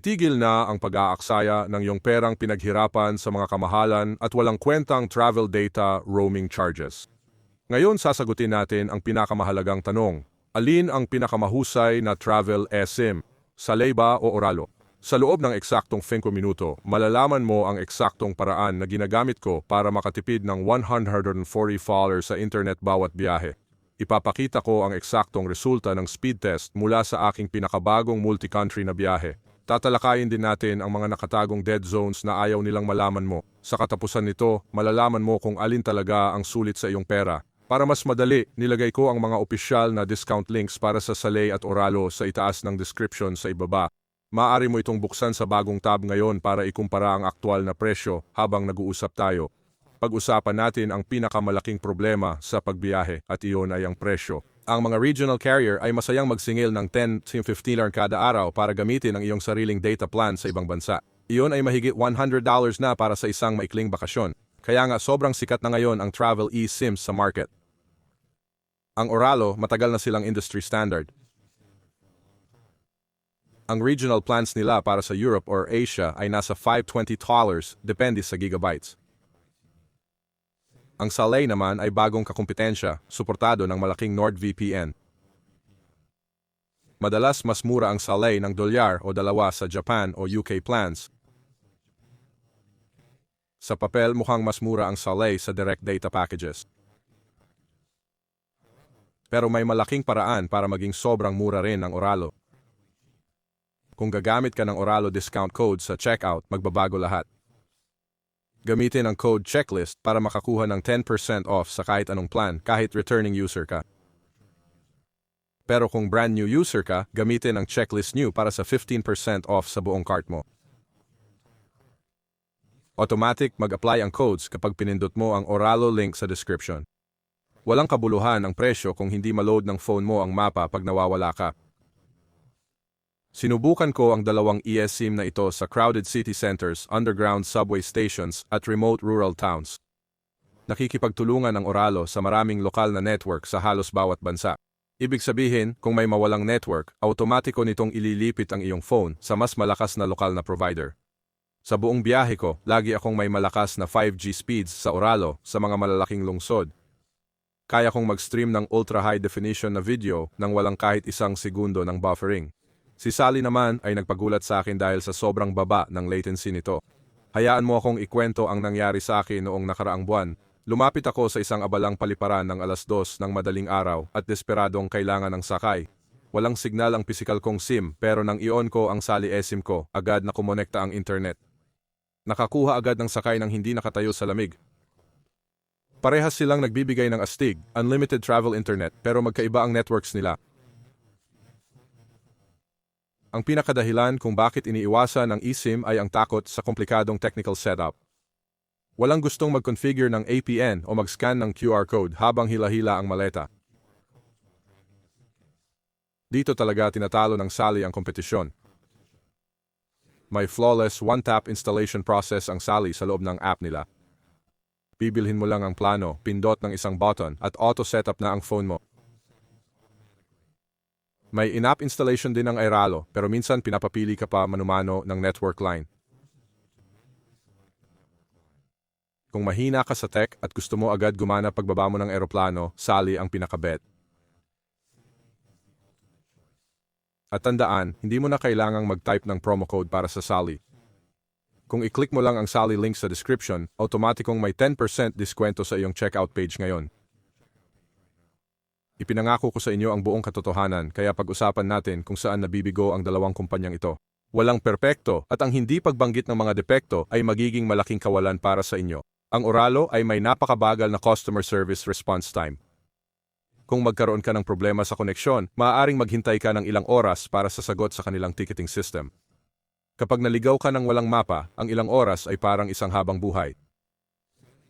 Itigil na ang pag-aaksaya ng iyong perang pinaghirapan sa mga kamahalan at walang kwentang travel data roaming charges. Ngayon sasagutin natin ang pinakamahalagang tanong. Alin ang pinakamahusay na travel eSIM? Salay ba o Oralo? Sa loob ng eksaktong 5 minuto, malalaman mo ang eksaktong paraan na ginagamit ko para makatipid ng $140 sa internet bawat biyahe. Ipapakita ko ang eksaktong resulta ng speed test mula sa aking pinakabagong multi-country na biyahe. Tatalakayin din natin ang mga nakatagong dead zones na ayaw nilang malaman mo. Sa katapusan nito, malalaman mo kung alin talaga ang sulit sa iyong pera. Para mas madali, nilagay ko ang mga opisyal na discount links para sa Salay at Oralo sa itaas ng description sa ibaba. Maaari mo itong buksan sa bagong tab ngayon para ikumpara ang aktual na presyo habang nag-uusap tayo. Pag-usapan natin ang pinakamalaking problema sa pagbiyahe at iyon ay ang presyo. Ang mga regional carrier ay masayang magsingil ng 10-15 kada araw para gamitin ang iyong sariling data plan sa ibang bansa. Iyon ay mahigit $100 na para sa isang maikling bakasyon. Kaya nga sobrang sikat na ngayon ang travel eSIMs sa market. Ang Oralo, matagal na silang industry standard. Ang regional plans nila para sa Europe or Asia ay nasa $520 depende sa gigabytes. Ang Salay naman ay bagong kakumpetensya, suportado ng malaking NordVPN. Madalas mas mura ang Salay ng $1 o dalawa sa Japan o UK plans. Sa papel mukhang mas mura ang Salay sa direct data packages. Pero may malaking paraan para maging sobrang mura rin ang Oralo. Kung gagamit ka ng Oralo discount code sa checkout, magbabago lahat. Gamitin ang code checklist para makakuha ng 10% off sa kahit anong plan kahit returning user ka. Pero kung brand new user ka, gamitin ang checklist new para sa 15% off sa buong cart mo. Automatic mag-apply ang codes kapag pinindot mo ang Oralo link sa description. Walang kabuluhan ang presyo kung hindi maload ng phone mo ang mapa pag nawawala ka. Sinubukan ko ang dalawang eSIM na ito sa crowded city centers, underground subway stations at remote rural towns. Nakikipagtulungan ang Oralo sa maraming lokal na network sa halos bawat bansa. Ibig sabihin, kung may mawalang network, automatiko nitong ililipit ang iyong phone sa mas malakas na lokal na provider. Sa buong biyahe ko, lagi akong may malakas na 5G speeds sa Oralo sa mga malalaking lungsod. Kaya kong mag-stream ng ultra-high definition na video nang walang kahit isang segundo ng buffering. Si Sally naman ay nagpagulat sa akin dahil sa sobrang baba ng latency nito. Hayaan mo akong ikwento ang nangyari sa akin noong nakaraang buwan. Lumapit ako sa isang abalang paliparan ng 2:00 ng madaling araw at desperadong kailangan ng sakay. Walang signal ang pisikal kong SIM pero nang i-on ko ang Salay eSIM ko, agad na kumonekta ang internet. Nakakuha agad ng sakay nang hindi nakatayo sa lamig. Parehas silang nagbibigay ng astig, unlimited travel internet pero magkaiba ang networks nila. Ang pinakadahilan kung bakit iniiwasan ang eSIM ay ang takot sa komplikadong technical setup. Walang gustong mag-configure ng APN o mag-scan ng QR code habang hila-hila ang maleta. Dito talaga tinatalo ng Salay ang kompetisyon. May flawless one-tap installation process ang Salay sa loob ng app nila. Bibilhin mo lang ang plano, pindot ng isang button at auto-setup na ang phone mo. May in-app installation din ng Oralo pero minsan pinapapili ka pa manumano ng network line. Kung mahina ka sa tech at gusto mo agad gumana pagbaba mo ng eroplano, Salay ang pinakabet. At tandaan, hindi mo na kailangang mag-type ng promo code para sa Salay. Kung i-click mo lang ang Salay link sa description, automatikong may 10% diskwento sa iyong checkout page ngayon. Ipinangako ko sa inyo ang buong katotohanan kaya pag-usapan natin kung saan nabibigo ang dalawang kumpanyang ito. Walang perpekto at ang hindi pagbanggit ng mga depekto ay magiging malaking kawalan para sa inyo. Ang Oralo ay may napakabagal na customer service response time. Kung magkaroon ka ng problema sa koneksyon, maaaring maghintay ka ng ilang oras para sa sagot sa kanilang ticketing system. Kapag naligaw ka ng walang mapa, ang ilang oras ay parang isang habang buhay.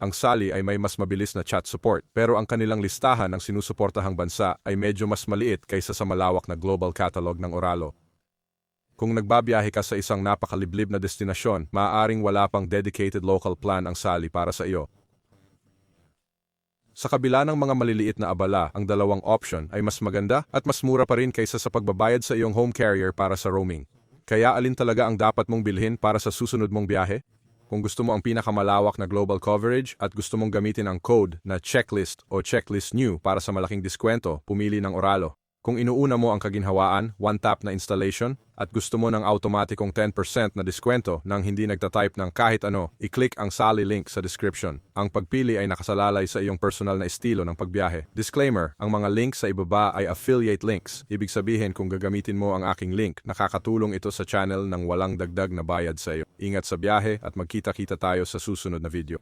Ang Salay ay may mas mabilis na chat support pero ang kanilang listahan ng sinusuportahang bansa ay medyo mas maliit kaysa sa malawak na global catalog ng Oralo. Kung nagbabiyahe ka sa isang napakaliblib na destinasyon, maaaring wala pang dedicated local plan ang Salay para sa iyo. Sa kabila ng mga maliliit na abala, ang dalawang option ay mas maganda at mas mura pa rin kaysa sa pagbabayad sa iyong home carrier para sa roaming. Kaya alin talaga ang dapat mong bilhin para sa susunod mong biyahe? Kung gusto mo ang pinakamalawak na global coverage at gusto mong gamitin ang code na checklist o checklist new para sa malaking diskwento, pumili ng Oralo. Kung inuuna mo ang kaginhawaan, one-tap na installation, at gusto mo ng automatikong 10% na diskwento nang hindi nagtatype ng kahit ano, i-click ang sali link sa description. Ang pagpili ay nakasalalay sa iyong personal na estilo ng pagbiyahe. Disclaimer, ang mga links sa ibaba ay affiliate links. Ibig sabihin kung gagamitin mo ang aking link, nakakatulong ito sa channel ng walang dagdag na bayad sa iyo. Ingat sa biyahe at magkita-kita tayo sa susunod na video.